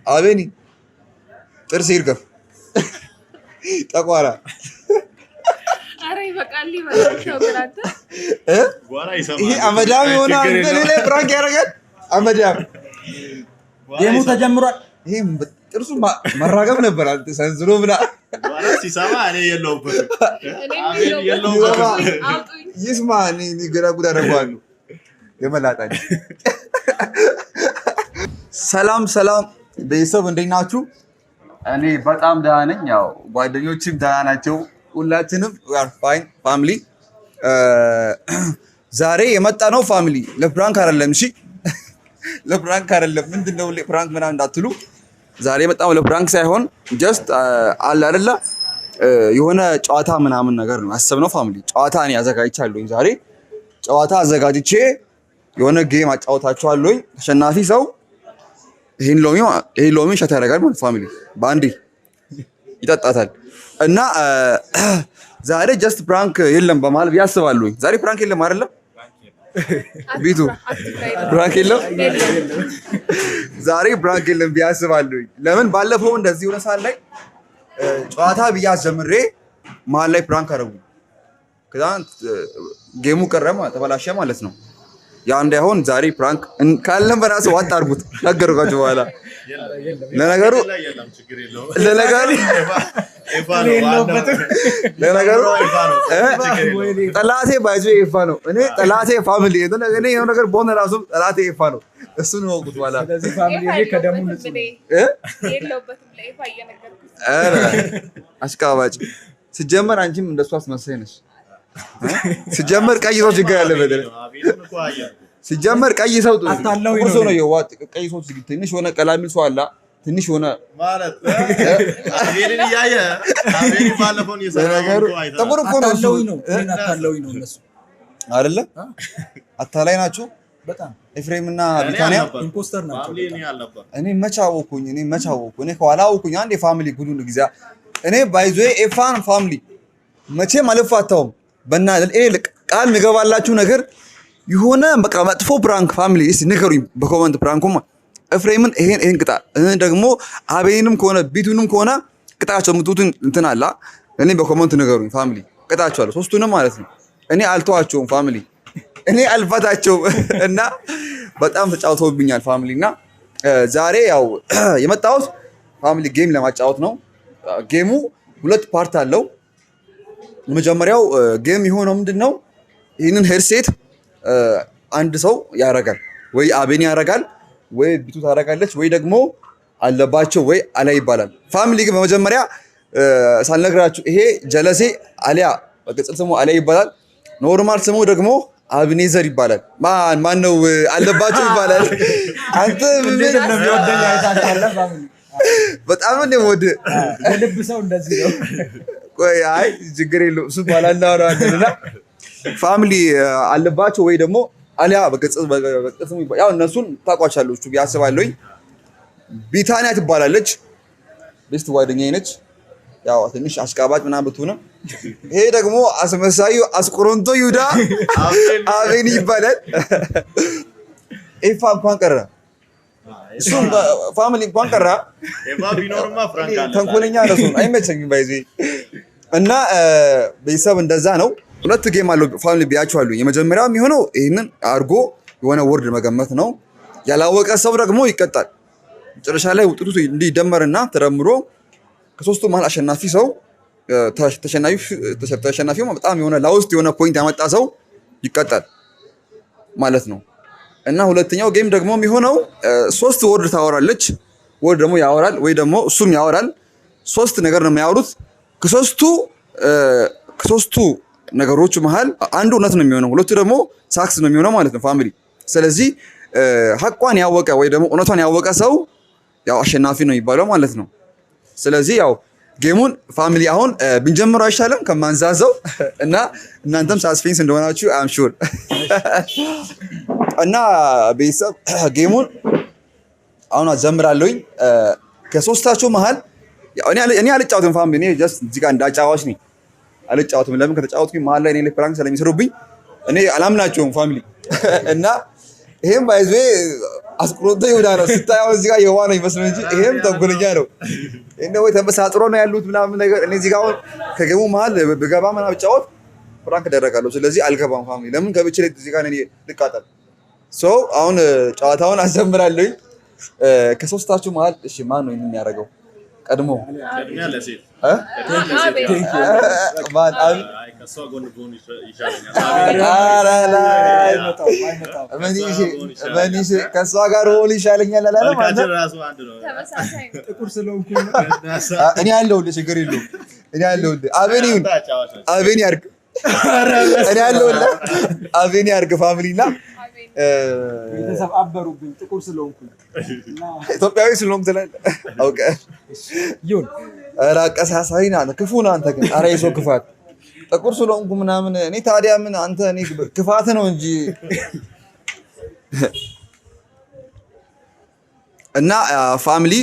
አቤኒ ጥርስ ይርገፍ ጠቋራ አረ ይበቃል ይበቃል ብራታ ይሄ አመዳም ይሆናል ለኔ ፍራንክ ያደርጋል አመዳም ደሙ ተጀምሯል ይሄ ጥርሱ መራገም ነበር አንተ ሰንዝሮ ብላ ሲሳማ እኔ የለውበት ይስማ እኔ ግራ ጉዳ አደርጋለሁ የመላጣኝ ሰላም ቤተሰብ እንዴት ናችሁ? እኔ በጣም ደህና ነኝ። ያው ጓደኞችም ደህና ናቸው። ሁላችንም ፋይን ፋሚሊ። ዛሬ የመጣ ነው ፋሚሊ ለፕራንክ አይደለም። እሺ ለፕራንክ አይደለም። ምንድነው ለፕራንክ ምናምን እንዳትሉ። ዛሬ የመጣው ለፕራንክ ሳይሆን ጀስት አለ አይደለ የሆነ ጨዋታ ምናምን ነገር ነው ያሰብነው ፋሚሊ። ጨዋታ እኔ አዘጋጅቻለሁ። ዛሬ ጨዋታ አዘጋጅቼ የሆነ ጌም አጫውታችኋለሁ። ተሸናፊ ሰው ይሄን ሎሚ ሸታ ያደርጋል ማለት ፋሚሊ ባንዲ ይጠጣታል። እና ዛሬ ጀስት ፕራንክ የለም በማለት ያስባሉኝ። ዛሬ ፕራንክ የለም አይደለ? ቢቱ ፕራንክ የለም። ዛሬ ፕራንክ የለም ቢያስባሉኝ። ለምን ባለፈው እንደዚህ ሆነ ሳል ላይ ጨዋታ ብያስ ጀምሬ መሀል ላይ ፕራንክ አደረጉ። ከዛ ጌሙ ቀረማ ተበላሸ ማለት ነው። ያ እንዳይሆን ዛሬ ፕራንክ ካለም በራሱ ዋጥ አድርጉት ነገርኳችሁ። በኋላ ለነገሩ ጠላቴ ባይዞ ይፋ ነው። እኔ ጠላቴ ፋሚሊ እኔ የሆነ ነገር በሆነ ራሱ ጠላቴ ይፋ ነው። እሱን ወቁት በኋላ ስለዚህ ፋሚሊ እኔ ከደሙ ንጹህ አሽቃባጭ ሲጀመር አንቺም እንደሷ አስመሳይ ነሽ። ሲጀመር ቀይ ሰው ችግር ያለበት ሲጀመር ቀይ ሰው ጥቁር ሰው ነው የዋጥ ቀይ ሰው ትንሽ ሆነ ቀላሚል ሰው አላ ትንሽ ሆነ ማለት አቤልን ያየ አቤል ባለፈውን የሰራው ጥቁር እኮ ነው አታለውኝ ነው እነሱ አይደለ አታላይ ናቸው በጣም ኤፍሬም እና ቢታኒያ ኢምፖስተር ናቸው። እኔ መቻወኩኝ እኔ ከኋላውኩኝ አንድ የፋሚሊ ጉዱን ግዛ እኔ ባይዞ ኤፋን ፋሚሊ መቼም አልፋታውም። በእናትህ ቃል ንገባላችሁ ነገር የሆነ በቃ መጥፎ ፕራንክ ፋሚሊ እስቲ ንገሩኝ በኮሜንት ፕራንኩማ ኤፍሬምን ይሄን ቅጣ ደግሞ አቤንም ከሆነ ቢቱንም ከሆነ ቅጣቸው ምቱትን እንትን አላ እኔ በኮሜንት ንገሩኝ ፋሚሊ ቅጣቸዋለሁ ሶስቱንም ማለት ነው። እኔ አልተዋቸውም ፋሚሊ እኔ አልፋታቸውም እና በጣም ተጫውተውብኛል ፋሚሊ እና ዛሬ ያው የመጣሁት ፋሚሊ ጌም ለማጫወት ነው። ጌሙ ሁለት ፓርት አለው። መጀመሪያው ጌም የሆነው ምንድነው? ይሄንን ሄድሴት አንድ ሰው ያረጋል ወይ አቤኒ ያረጋል ወይ ቢቱ ታረጋለች ወይ ደግሞ አለባቸው ወይ አላይ ይባላል። ፋሚሊ ግን በመጀመሪያ ሳልነግራችሁ ይሄ ጀለሴ አሊያ በቅጽል ስሙ አላይ ይባላል። ኖርማል ስሙ ደግሞ አብኔዘር ይባላል። ማን ነው አለባቸው ይባላል። አንተ ምን እንደሚወደኝ አይታችኋል ፋሚሊ በጣም ነው የምወድ ልብ ሰው እንደዚህ ነው። ቆይ አይ ችግር የለውም እሱ ባላናወራልና ፋሚሊ አለባቸው ወይ ደግሞ አሊያ በቅጽል ስሙ ያው እነሱን ታውቋቸዋላችሁ ያስባለሁኝ። ቢታኒያ ትባላለች ቤስት ጓደኛዬ ነች። ያው ትንሽ አሽቃባጭ ምናምን ብትሆንም ይሄ ደግሞ አስመሳዩ አስቆሮንቶ ይሁዳ አቤኒ ይባላል። ኤፋ እንኳን ቀረ እሱ ፋሚሊ እንኳን ቀረ ኤፋ ቢኖርማ ፍራንክ አለ ተንኮለኛ ነው አይመቸኝም ባይዚ እና ቤተሰብ እንደዛ ነው። ሁለት ጌም አለው ፋሚሊ ቢያችኋለሁ። የመጀመሪያው የሚሆነው ይሄንን አርጎ የሆነ ወርድ መገመት ነው። ያላወቀ ሰው ደግሞ ይቀጣል። መጨረሻ ላይ ውጤቱ እንዲደመርና ተደምሮ ከሶስቱ መሀል አሸናፊ ሰው ተሸናፊው በጣም የሆነ ላውስት የሆነ ፖይንት ያመጣ ሰው ይቀጣል ማለት ነው። እና ሁለተኛው ጌም ደግሞ የሚሆነው ሶስት ወርድ ታወራለች ወርድ ደግሞ ያወራል ወይ ደግሞ እሱም ያወራል። ሶስት ነገር ነው የሚያወሩት። ከሶስቱ ነገሮች መሃል አንዱ እውነት ነው የሚሆነው፣ ሁለቱ ደግሞ ሳክስ ነው የሚሆነው ማለት ነው ፋሚሊ። ስለዚህ ሐቋን ያወቀ ወይ ደግሞ እውነቷን ያወቀ ሰው ያው አሸናፊ ነው የሚባለው ማለት ነው። ስለዚህ ያው ጌሙን ፋሚሊ አሁን ብንጀምረው አይሻልም ከማንዛዘው እና እናንተም ሳስፔንስ እንደሆናችሁ አም ሹር እና ቤተሰብ ጌሙን አሁን አዘምራለሁኝ። ከሶስታቸው መሃል እኔ አልጫወትም ፋሚሊ እኔ ጀስት እዚህ ጋር እንዳጫዋች ነኝ አልጫወትም። ለምን ከተጫወትኩኝ መሀል ላይ እኔ ፕራንክ ስለሚሰሩብኝ እኔ አላምናቸውም ፋሚሊ እና ይሄም ባይዞ አስቆሮቶ ይሁዳ ነው ስታየው እዚህ ጋር የዋ ነው ይመስል እንጂ ይሄም ተንኮለኛ ነው። እንደው ተመሳጥሮ ነው ያሉት ምናምን ነገር እኔ እዚህ ጋር አሁን ከገሙ መሀል ብገባ ምናምን ብጫወት ፍራንክ ደረጋለሁ። ስለዚህ አልገባም ፋሚሊ ለምን ገብቼ እዚህ ጋር እኔ ልቃጠል። አሁን ጨዋታውን አዘምራለሁ። ከሶስታችሁ መሀል እሺ ማን ነው የሚያደርገው ቀድሞ? ቅድሚያ ለሴት ማን አብ ከሷ ጎን ጎን ይሻለኛል። መኒሽ ከሷ ጋር ሆል ይሻለኛል አላለም ማለት መልካችን ራሱ አንድ ነው። ተመሳሳይ ነው። ጥቁር ስለሆንኩ እኔ ያለሁልህ ችግር የለውም። እኔ ያለሁልህ አቤን ያርግ እኔ ያለሁልህ አቤን ያርግ ፋሚሊና ቤተሰብ አበሩብኝ ጥቁር ስለሆንኩ ኢትዮጵያዊ ስለሆንክ ትላለህ አውቀህ ይሁን። ኧረ አቀሳሳይ ነህ አንተ ክፉ ነህ አንተ ግን ኧረ የሰው ክፋት ጥቁር ስለሆንኩ ምናምን እኔ ታዲያ ምን አንተ እኔ ክፋት ነው እንጂ እና ፋሚሊ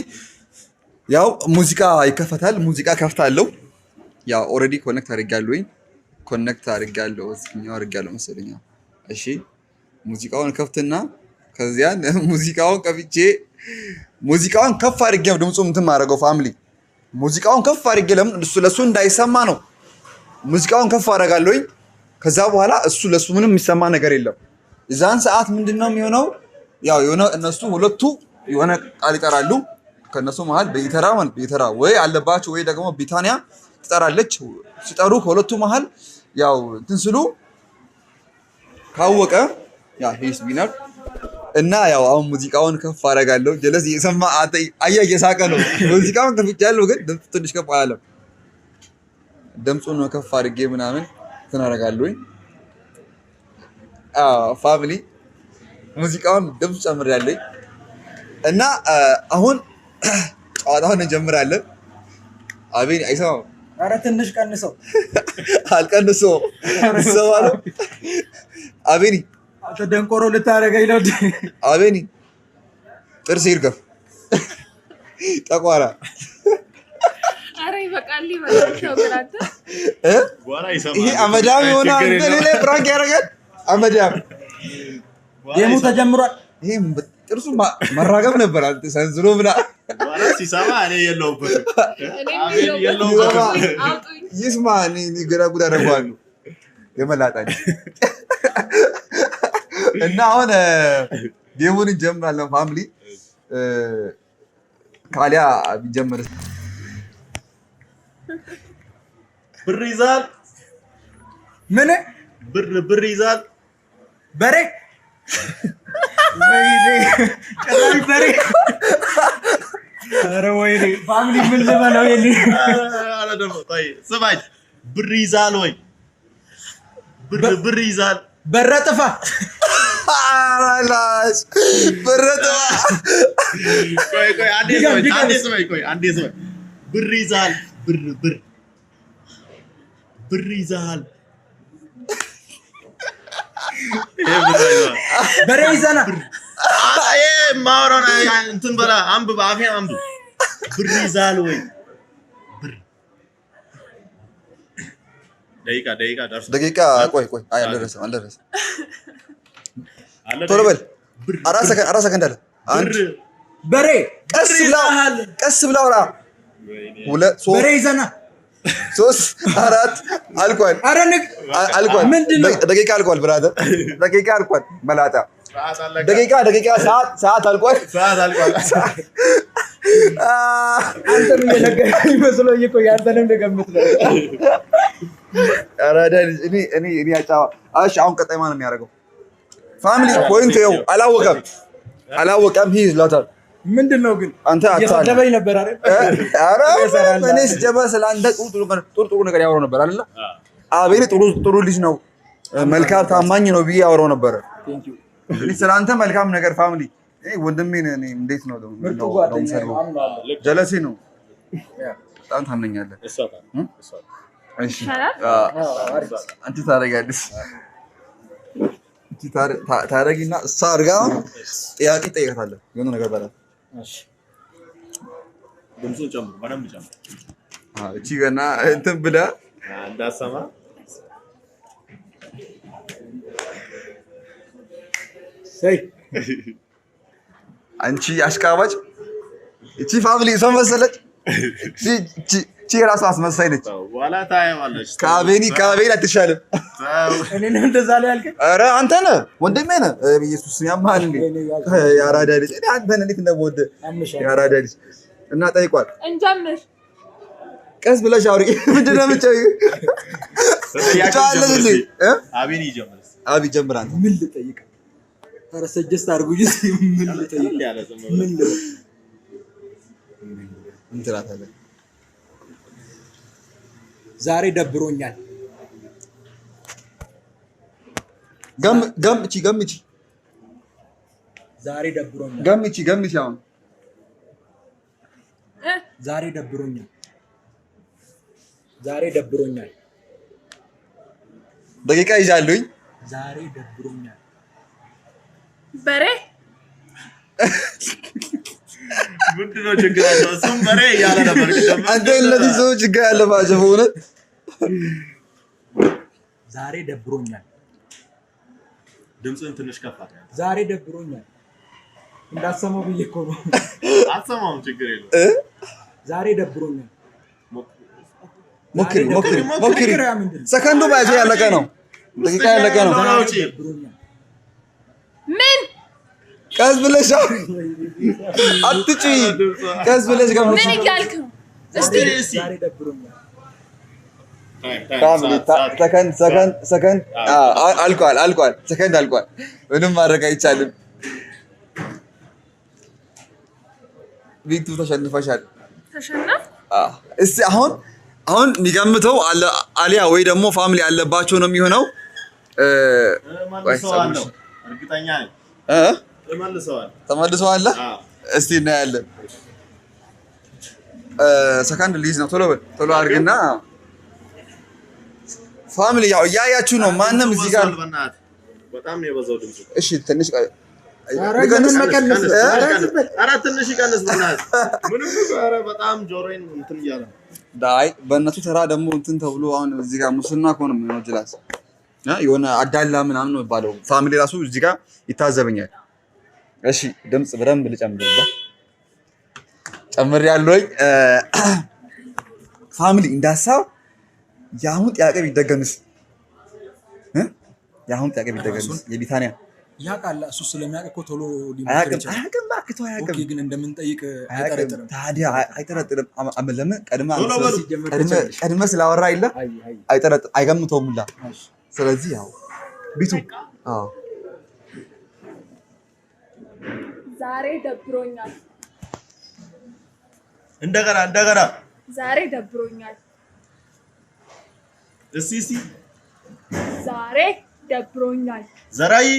ያው ሙዚቃ ይከፈታል። ሙዚቃ ከፍታለሁ። ያው ኦልሬዲ ኮኔክት አድርጌያለሁ እስኪኛው አድርጌያለሁ መሰለኝ። እሺ ሙዚቃውን ከፍትና ከዚያን ሙዚቃውን ከፍቼ ሙዚቃውን ከፍ አድርጌ ድምፁ እንትን ማድረገው ፋሚሊ ሙዚቃውን ከፍ አድርጌ ለምን ለሱ እንዳይሰማ ነው። ሙዚቃውን ከፍ አደርጋለሁኝ። ከዛ በኋላ ለሱ ምንም የሚሰማ ነገር የለም። እዛን ሰዓት ምንድነው የሚሆነው? ያው የሆነ እነሱ ሁለቱ የሆነ ቃል ይጠራሉ። ከነሱ መሃል በይተራ ወይ አለባቸው ወይ ደግሞ ቢታንያ ትጠራለች። ሲጠሩ ከሁለቱ መሃል ያው እንትን ስሉ ካወቀ ያ ሄስ ዊነር እና ያው አሁን ሙዚቃውን ከፍ አደርጋለሁ። ጀለስ እየሰማ አያ እየሳቀ ነው። ሙዚቃውን ከፍቻለሁ ግን ድምፁ ትንሽ ከፍ አላለም። ድምፁን ነው ከፍ አድርጌ ምናምን እንትን አደርጋለሁኝ። ፋሚሊ ሙዚቃውን ድምፅ ጨምሬያለሁ እና አሁን ጨዋታውን እንጀምራለን። አቤን አይሰማም። ኧረ ትንሽ ቀንሰው። አልቀንሰው ይሰማል። አቤኒ ደንቆሮ ልታደርገኝ ነው። አቤኒ ጥርስ ይርገፍ ጠቋራ ኧረ ይበቃል ይበቃል ብራተ ጓራ ይሰማል። ይሄ አመዳም የሆነ አንተ ላይ ፍራንክ ያደርጋል። አመዳም ደሙ ተጀምሯል። ይሄ ጥርሱ መራገም ነበር። አንተ ሰንዝሮ ብላ ጓራ ሲሰማ እኔ የለሁበትም። እኔ የለሁበትም። አውጡኝ ይስማ እኔ ገና ጉድ አደርገዋለሁ የመላጣኝ እና አሁን ጌሙን እንጀምራለን ፋሚሊ። ካሊያ ቢጀምር ብር ይዛል። ምን ብር ይዛል። በሬ ወይኔ ጭራሽ በሬ። ኧረ ወይኔ ፋሚሊ ምን ልበለው? ኧረ ደግሞ ቆይ ስማኝ። ብር ይዛል ወይ ብር ይዛል። በረጥፋ አራላሽ በረተዋ ቆይ አንዴ ስማኝ። ብር ይዛል። ብር ይዛል። በሬ ይዘና ማውራውን እንትን በላ አንብብ፣ አፌን አንብብ። ብር ይዛል ወይ ደቂቃ ደርሶ ደቂቃ ቆይ አልደረሰም። ቶሎ በል 4 ሰከንድ አለ። አንድ በሬ ቀስ ብላ አውራ። 2 3 በሬ ይዘና 3 4 አልቋል። አልቋል። ደቂቃ አልቋል። ብራዘር ደቂቃ አልቋል። መላጣ ደቂቃ ሰዓት አልቋል። አንተም እየነገረኝ መስሎኝ እኮ ያንተንም ልገምት ነው። ኧረ እኔ ያጫዋ። እሺ አሁን ቀጣይ ማን ነው የሚያደርገው? ፋሚሊ ፖይንት ይኸው አላወቀም። ሂዝ ላታል ምንድን ነው ግን አንተ እየሰደበኝ ነበር አይደል? ኧረ እኔ ስጀምር ስለ አንተ ጥሩ ነገር ያወራው ነበር አይደል? አቤል ጥሩ ልጅ ነው፣ መልካም ታማኝ ነው ብዬ ያወራው ነበር። እኔ ስለ አንተ መልካም ነገር ፋሚሊ ወንድሜን እኔ እንዴት ነው ጀለሴ ነው። በጣም ታምነኛለህ። እሺ አንቺ ታደርጊያለሽ። ታደርጊና እሷ አድርጋ ጥያቄ ትጠይቃታለህ። የሆነ ነገር በላት። ድምፁን ጨምር፣ በደንብ ጨምር። እቺ ገና እንትን ብለህ እንዳሰማ አንቺ አሽቃባጭ እቺ ፋሚሊ ሰው መሰለች እቺ ራሷ አስመሳይ ነች በኋላ ታየዋለች ከአቤኒ አትሻልም እኔ ነው እንደዛ ላይ ያልከኝ ኧረ አንተ ነህ ወንድሜ ነህ ኢየሱስ ያማል እንዴ ያራዳ ልጅ እኔ አንተን እንዴት እንደምወድ ያራዳ ልጅ እና ጠይቋል እንጀምር ቀስ ብለሽ አውሪ ምንድን ነው የምትጨው ቻለሽ አቤኒ ይጀምር አቢ ጀምር አንተ ምን ልጠይቅ ኧረ ሰጀስት አድርጉኝ ምን ልጠይቅ ምን እንትላታለህ ዛሬ ደብሮኛል ገምቺ ዛሬ ደብሮኛል ገምቺ አሁን ዛሬ ደብሮኛል ደቂቃ ይዣለሁኝ ዛሬ ደብሮኛል በሬ ምንድነው ችግራቸው እሱም በሬ እያለ ነበር አንተ እነዚህ ሰዎች ችግር ያለባቸው በእውነት ዛሬ ደብሮኛል ድምፅህን ትንሽ ከፍ አድርግ ዛሬ ደብሮኛል እንዳሰማው ብዬ እኮ ነው አትሰማውም ችግር የለውም ዛሬ ደብሮኛል ሞክሪ ሰከንዱ ባይዞ ያለቀ ነው ደቂቃ ያለቀ ነው ምን ቀስ ብለሽ አትጪ ቀስ ብለሽ ገምጪ ምን እያልክ ነው እስቲ ዛሬ ደብሮኛል ሰከንድ አልቋል ሰከንድ አልቋል ምንም ማድረግ አይቻልም ቪክቱ ተሸንፈሻል እስቲ አሁን የሚገምተው አሊያ ወይ ደግሞ ፋሚሊ ያለባቸው ነው የሚሆነው እርግጠኛ ነኝ ተመልሰዋል እስቲ እናያለን ሰከንድ ሊዝ ነው ቶሎ አድርግና ፋሚሊ ያው እያያችሁ ነው ማንም እዚህ ጋር በጣም ነው የበዛው ድምፁ እሺ ትንሽ ትንሽ ይቀንስ በእናትህ ምንም ኧረ በጣም ጆሮዬን እንትን እያለ ዳይ በእነሱ ተራ ደግሞ እንትን ተብሎ አሁን እዚህ ጋር ሙስና እኮ ነው የሚሆነው ጅላስ የሆነ አዳላ ምናምን ነው የሚባለው ፋሚሊ ራሱ እዚህ ጋር ይታዘበኛል እሺ ድምጽ በደንብ ልጨምርበት ጨምሬያለሁኝ ፋሚሊ እንዳሳው ያሁን ጥያቄ ቢደገምስ የቢታኒያ ያውቃል እሱ ስለሚያውቅ እኮ ቶሎ ሊሞክር ይችላል ኦኬ ግን እንደምንጠይቅ አይጠረጥርም ታዲያ አይጠረጥርም ለምን ቀድመ ስላወራ አይደል አይገምተውም ሁላ ስለዚህ ያው ቢቱ ዛሬ ደብሮኛል እንደገና ዛሬ ደብሮኛል እስቲ ዛሬ ደብሮኛል ዘራይ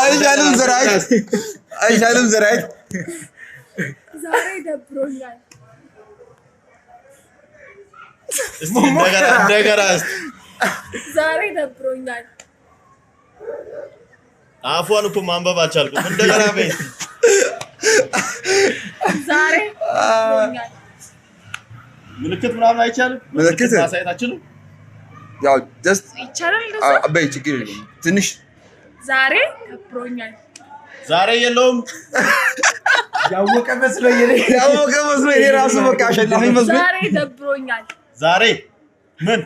አይሻልም ዘራይ ዛሬ ደብሮኛል እስቲ እንደገና ዛሬ ደብሮኛል አፏን እኮ ማንበብ አልቻልኩም እንደገና በይ ዛሬ ደብሮኛል ምልክት ምናምን አይቻልም ምልክት ማሳየት አችልም ያው ጀስት ይቻላል አበይ ችግር የለም ትንሽ ዛሬ ደብሮኛል ዛሬ የለውም ያወቀ መስሎኝ እኔ ራሱ በቃ አሸናፊ መስሎኝ ዛሬ ደብሮኛል ዛሬ ምን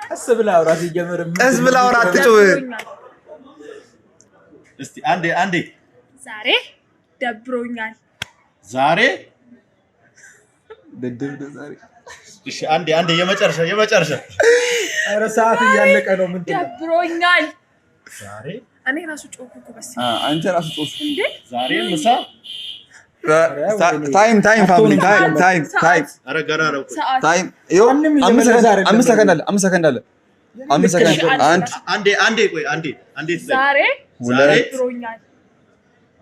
ቀስ ብለህ አውራ ሲጀምር ቀስ ብለህ አውራ አትጮህ እስቲ አንዴ ዛሬ ደብሮኛል ዛሬ ዛሬ እሺ አንዴ የመጨረሻ ኧረ ሰዓት እያለቀ ነው ምንድን ነው ደብሮኛል ዛሬ እኔ ራሱ ጮኩ እኮ በስ አንተ ራሱ ጮህ እንዴ ዛሬ ምሳ ታይም ፋሚሊ ታይም ኧረ ገና ነው ታይም ይኸው 5 ሰከንድ አለ አንዴ ቆይ ዛሬ ደብሮኛል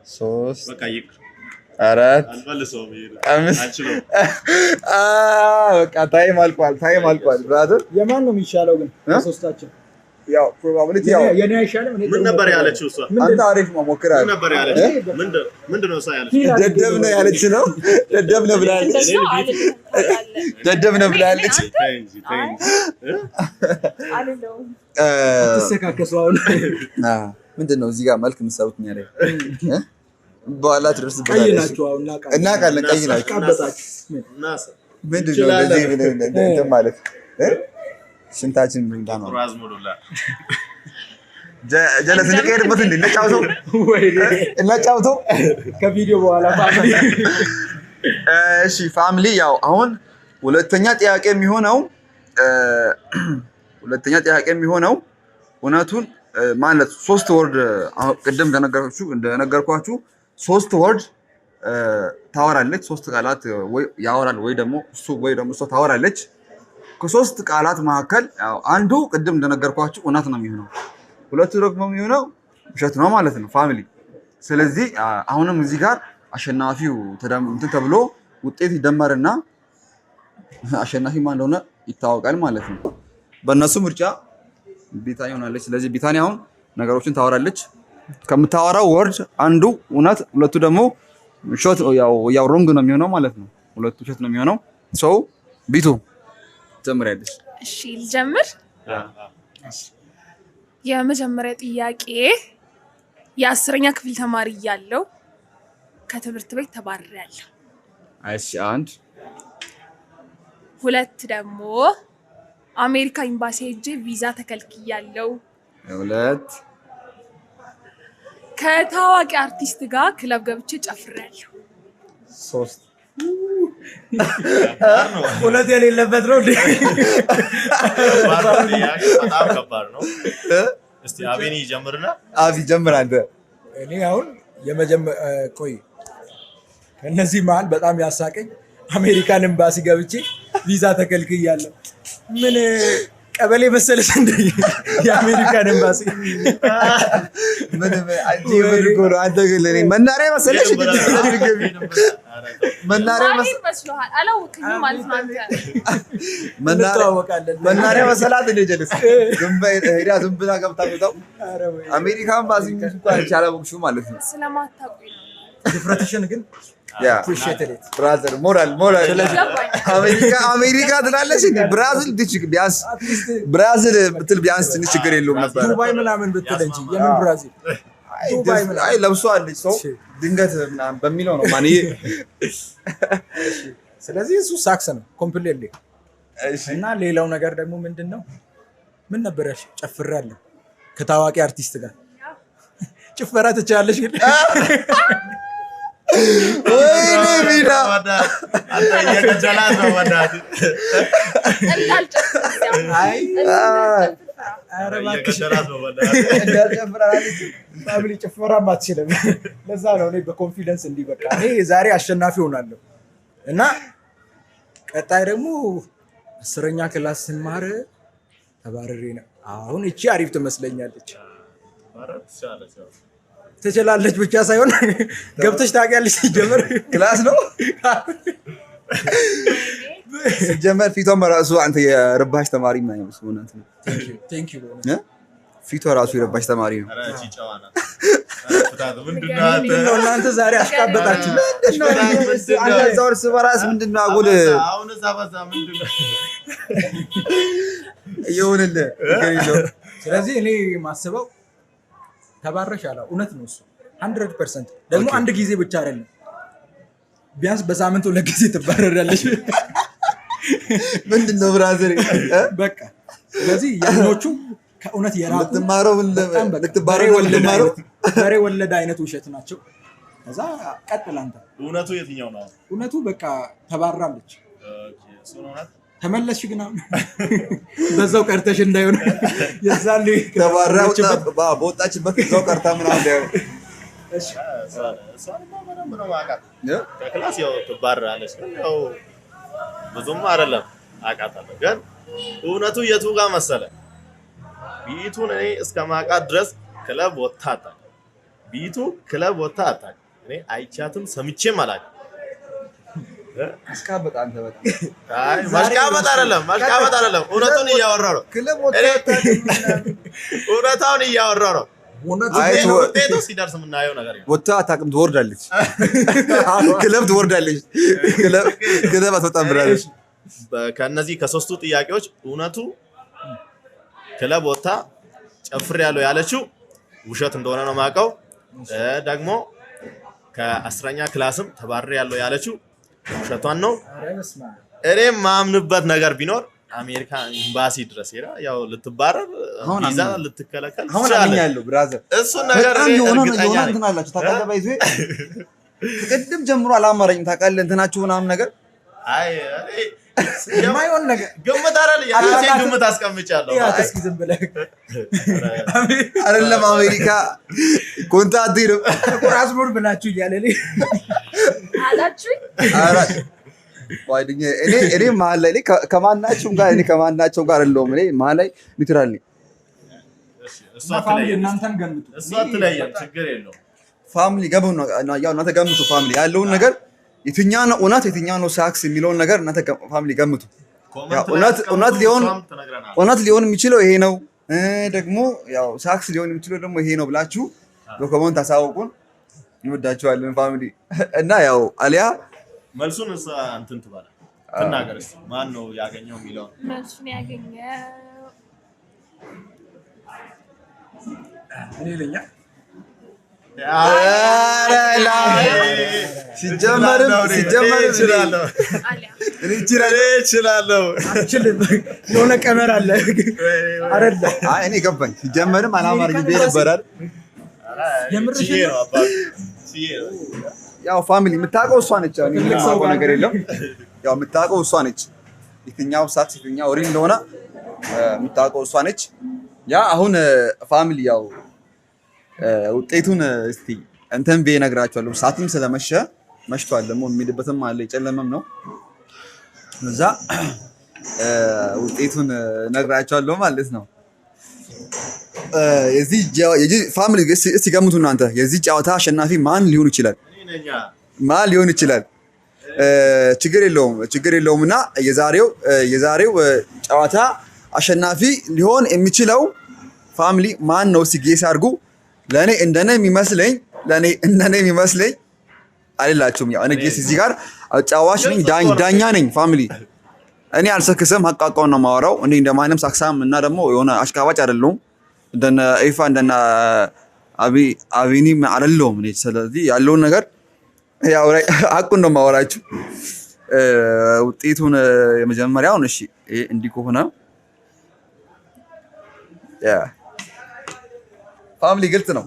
3 በቃ ይቅር 4 አልመልሰውም በቃ ታይም አልቋል ብራዘር የማን ነው የሚሻለው ግን ከሶስታችን ያው ፕሮባቢሊቲ ያው የኔ አይሻልም እኔ ምን ነበር ያለችው እሷ አንተ አሪፍ መሞከር ምን ነበር ያለችው ምንድነው እሷ ያለችው ደደብ ነው ያለች ነው ደደብ ነው ብላለች አይደለም ተሰካከሱ አሁን ምንድነው እዚህ ጋር መልክ የምትሰሩት እኛ ላይ በኋላ ትደርስበታለሽ። ቀይ ናቸው አሁን እናውቃለን። ቀይ ናቸው ቀበጣችሁ ምንድነው እንደዚህ እንትን ማለት ሽንታችን ምን እንዳነው ጀለስ ልቀይርበት እንዴ እናጫውተው ከቪዲዮ በኋላ ፋሚሊ። እሺ ፋሚሊ ያው አሁን ሁለተኛ ጥያቄ የሚሆነው እውነቱን ማለት 3 ወርድ ቅድም እንደነገርኳችሁ 3 ወርድ ታወራለች። 3 ቃላት ወይ ያወራል ወይ ደግሞ እሷ ታወራለች። ከ3 ቃላት መካከል አንዱ ቅድም እንደነገርኳችሁ እውነት ነው የሚሆነው፣ ሁለቱ ደግሞ የሚሆነው ውሸት ነው ማለት ነው ፋሚሊ። ስለዚህ አሁንም እዚህ ጋር አሸናፊው እንትን ተብሎ ውጤት ይደመርና አሸናፊ ማን እንደሆነ ይታወቃል ማለት ነው። በእነሱ ምርጫ ቢታኒ ሆናለች። ስለዚህ ቢታኒ አሁን ነገሮችን ታወራለች። ከምታወራው ወርድ አንዱ እውነት፣ ሁለቱ ደግሞ ውሸት ያው ሮንግ ነው የሚሆነው ማለት ነው። ሁለቱ ውሸት ነው የሚሆነው። ሰው ቢቱ ትጀምሪያለሽ። እሺ ልጀምር። የመጀመሪያ ጥያቄ የ10ኛ ክፍል ተማሪ እያለሁ ከትምህርት ቤት ተባርሬያለሁ። እሺ 1 2 ደግሞ አሜሪካ ኤምባሲ ሄጄ ቪዛ ተከልክያለሁ። 2 ከታዋቂ አርቲስት ጋር ክለብ ገብቼ ጨፍሬያለሁ። 3 ሁለት የሌለበት ነው እንዴ? በጣም ከባድ ነው። እስቲ አቤኒ ጀምርና። ጀምር አንተ። እኔ አሁን ቆይ ከነዚህ መሀል በጣም ያሳቀኝ አሜሪካን ኤምባሲ ገብቼ ቪዛ ተከልክያለሁ። ምን ቀበሌ መሰለሽ እንደ የአሜሪካን ኤምባሲ ምን አንተ ግን መናሪያ መሰለሽ መናሪያ መሰላት እንደ ጀለስ ዝም ብላ ገብታ አሜሪካን ኤምባሲ እንኳን ቻላቦክሹ ማለት ነው። ስለማታውቁኝ ነው። ድፍረትሽን ግን ብራዘር ሞራል አሜሪካ ትላለች እንዴ? ብራዚል ብትል ቢያንስ ትንሽ ችግር የለውም ነበር። ዱባይ ምናምን ብትል እንጂ የምን ብራዚል ዱባይ ምናምን አይ ለብሷለች ሰው ድንገት ምናምን በሚለው ነው ማን። ስለዚህ እሱ ሳክስ ነው ኮምፕሊትሊ። እና ሌላው ነገር ደግሞ ምንድነው ምን ነበረሽ? ጨፍሬያለሁ ከታዋቂ አርቲስት ጋር። ጭፈራ ትችላለሽ ግን ወይኔ ቢና አንተ የገጀላት ነው ወዳት ፋሚሊ ጭፈራም አትችልም። ለዛ ነው እኔ በኮንፊደንስ እንዲበቃ እኔ ዛሬ አሸናፊ ሆናለሁ። እና ቀጣይ ደግሞ 10ኛ ክላስ ስማር ተባረሬ ነው። አሁን እቺ አሪፍ ትመስለኛለች። ትችላለች ብቻ ሳይሆን ገብተሽ ታውቂያለሽ። ሲጀመር ክላስ ነው ሲጀመር ፊቷም ራሱ አንተ የረባሽ ተማሪ ነው ማለት ነው። ቴንክ ዩ ፊቷ ራሱ የረባሽ ተማሪ ነው። እናንተ ዛሬ አሽቃበጣችሁ። አንተ እዛው እርስ በራስ ምንድነው አጉል አሁን እዛ በዛ ምንድነው ይሁንልህ። ስለዚህ እኔ ማስበው ተባረሻለሁ። እውነት ነው እሱ 100%። ደግሞ አንድ ጊዜ ብቻ አይደለም፣ ቢያንስ በሳምንት 2 ጊዜ ትባረራለች። ምንድነው ብራዘር በቃ። ስለዚህ ያኖቹ ከእውነት የራቁ ልትባረር በሬ ወለደ አይነት ውሸት ናቸው። ከዛ ቀጥል አንተ። እውነቱ የትኛው ነው? እውነቱ በቃ ተባራለች። እሱ ነው ማለት ተመለስሽ ግን አሁን በዛው ቀርተሽ እንዳይሆን የዛኔ ተባራው በወጣችበት እዛው ቀርታ ምናምን እንዳይሆን። እሺ እሷንማ በደንብ ነው የማውቃት። ከክላስ ያው ትባረራለች፣ ግን ያው ብዙም አይደለም አውቃታለሁ። ግን እውነቱ የቱ ጋር መሰለ? ቢቱን እኔ እስከ ማውቃት ድረስ ክለብ ወጣ አታውቅም። ቢቱ ክለብ ወጣ አታውቅም። እኔ አይቻትም ሰምቼም አላውቅም። አስካበጣ አንተ በጣም አይ ማሽቃበጥ አይደለም። እውነቱን እያወራሁ ነው። ክለብ ወጣ አታውቅም። እውነታውን እያወራሁ ነው። ውጤቱ ሲደርስ የምናየው ነገር ነው። ወጣ አታውቅም፣ ትወርዳለች። ክለብ ትወርዳለች። ክለብ አትወጣም ብላለች። ከነዚህ ከ3ቱ ጥያቄዎች እውነቱ ክለብ ወጣ ጨፍሬያለሁ ያለችው ውሸት እንደሆነ ነው የማውቀው። ደግሞ ከ10ኛ ክላስም ተባረር ያለው ያለችው ውሸቷን ነው። ኧረ በስመ አብ። እኔም ማምንበት ነገር ቢኖር አሜሪካ ኤምባሲ ድረስ ሄዳ ያው ልትባረር አሁን ቪዛ አምኛለሁ። ልትከለከል አሁን ትችላለች። አምኛለሁ ብራዘር። እሱን ነገር በጣም እኔ የሆነ እርግጠኛ ነኝ። እንትን አላችሁ ታውቃለህ። ባይዞ ቅድም ጀምሮ አላማረኝም ታውቃለህ። እንትናችሁ ምናምን ነገር አይ የማይሆን ነገር ግምት አይደል የራሴን ግምት አስቀምጫለሁ። ያት እስኪ ዝም ብለህ አይደለም አሜሪካ ኮንታክት ይልም ጥቁር አዝሙር ብላችሁ እያለ እኔ አላችሁኝ። ኧረ ጓደኛ እኔ መሀል ላይ ከማናቸውም ጋር አይደለሁም። እኔ መሀል ላይ ኒውትራል ነኝ። እሷ ፋሚሊ አትለየም፣ እናንተን ገምቱ። እሷ አትለየም፣ ችግር የለውም። ፋሚሊ ገበኑ ያው እናንተ ገምቱ። ፋሚሊ ያለውን ነገር የትኛው ነው እውነት የትኛው ነው ሳክስ የሚለውን ነገር እናንተ ፋሚሊ ገምቱ። ያው እውነት ሊሆን የሚችለው ይሄ ነው፣ ደግሞ ያው ሳክስ ሊሆን የሚችለው ደግሞ ይሄ ነው ብላችሁ በኮሜንት ታሳውቁን። እንወዳችኋለን ፋሚሊ። እና ያው አሊያ መልሱን እሷ እንትን ትባላ ትናገር እስኪ ማን ነው ያገኘው የሚለውን መልሱን ያገኘው እኔ ለኛ ሲጀመርም እችላለሁ አሊያ እችላለሁ። አልችልም። የሆነ ቀመር አለ አይደለ? አይ እኔ ገባኝ። ሲጀመርም አላማርኝ ብዬ ነበራል። የምርሽ ችዬ ነው? ነው አባት ችዬ ነው። ያው ፋሚሊ የምታውቀው እሷ ነች። ያው ምንም የማውቀው ነገር የለም። ያው የምታውቀው እሷ ነች። የትኛው ሳክስ የትኛው ሪል እንደሆነ የምታውቀው እሷ ነች። ያ አሁን ፋሚሊ ያው ውጤቱን እስቲ እንትን ብዬ እነግራቸዋለሁ። ሰዓትም ስለመሸ መሽቷል፣ ደግሞ የሚሄድበትም አለ የጨለመም ነው። እዛ ውጤቱን እነግራቸዋለሁ ማለት ነው። የዚህ ፋሚሊ እስቲ ገምቱ እናንተ። የዚህ ጨዋታ አሸናፊ ማን ሊሆን ይችላል? ማን ሊሆን ይችላል? ችግር የለውም እና የዛሬው ጨዋታ አሸናፊ ሊሆን የሚችለው ፋሚሊ ማን ነው? እስቲ ጌስ አድርጉ። ለእኔ እንደኔ የሚመስለኝ አይደላችሁም። ያው እኔ ጌስ እዚህ ጋር አጫዋች ነኝ፣ ዳኛ ነኝ ፋሚሊ። እኔ አልሰክስም፣ ሀቃቃውን ነው የማወራው። እኔ እንደማንም ሳክሳም እና ደግሞ የሆነ አሽቃባጭ አይደለሁም። እንደነ ኢፋ እንደነ አቢኒ አይደለሁም እኔ። ስለዚህ ያለውን ነገር ያው ሀቁን ነው የማወራችሁ። ውጤቱን የመጀመሪያውን እሺ፣ ይሄ እንዲህ ከሆነ ያ ፋሚሊ ግልጽ ነው።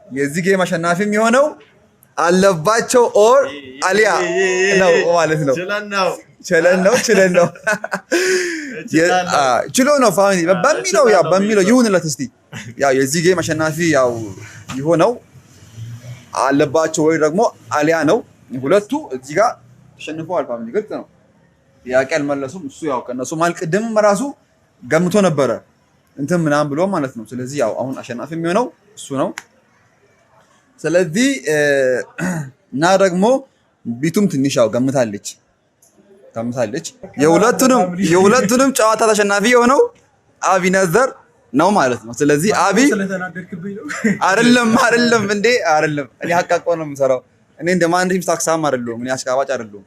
የዚህ ጌም አሸናፊ የሚሆነው አለባቸው ኦር አሊያ ነው ማለት ነው። ችሎ ነው ፋሚሊ በሚለው ይሁንለት። እስቲ ያው የዚህ ጌም አሸናፊ ያው የሆነው አለባቸው ወይ ደግሞ አሊያ ነው። ሁለቱ እዚህ ጋር ተሸንፈዋል ፋሚሊ ግልጽ ነው። ጥያቄ አልመለሱም። እሱ ያው ከነሱ ማልቅድም ራሱ ገምቶ ነበረ እንትን ምናምን ብሎ ማለት ነው። ስለዚህ ያው አሁን አሸናፊ የሚሆነው እሱ ነው። ስለዚህ እና ደግሞ ቢቱም ትንሽ ያው ገምታለች። የሁለቱንም ጨዋታ ተሸናፊ የሆነው አቢነዘር ነው ማለት ነው። ስለዚህ አቢ አይደለም እንዴ አይደለም። እኔ ሀቃቆ ነው የምሰራው። እኔ እንደማንድም ታክሳም አይደለሁም። እኔ አሽቃባጭ አይደለሁም።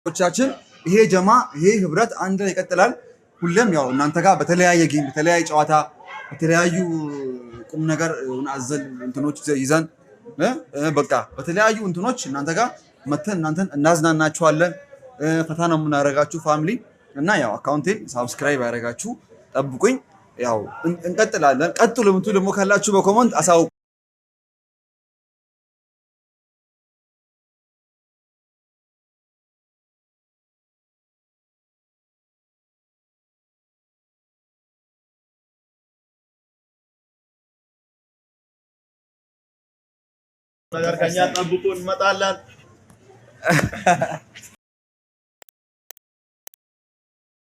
ቻችን ይሄ ጀማ ይሄ ህብረት አንድ ላይ ይቀጥላል። ሁሌም ያው እናንተ ጋር በተለያየ ጌም በተለያየ ጨዋታ በተለያዩ ቁም ነገር አዘል እንትኖች ይዘን በቃ በተለያዩ እንትኖች እናንተ ጋር መተን እናንተን እናዝናናችኋለን። ፈታ ነው የምናደርጋችሁ ፋሚሊ እና ያው አካውንቴን ሳብስክራይብ ያደርጋችሁ ጠብቁኝ። ያው እንቀጥላለን። ቀጥሉ የምትሉ ደግሞ ካላችሁ በኮመንት አሳውቁ። ነገር ከኛ ጠብቁ እንመጣለን።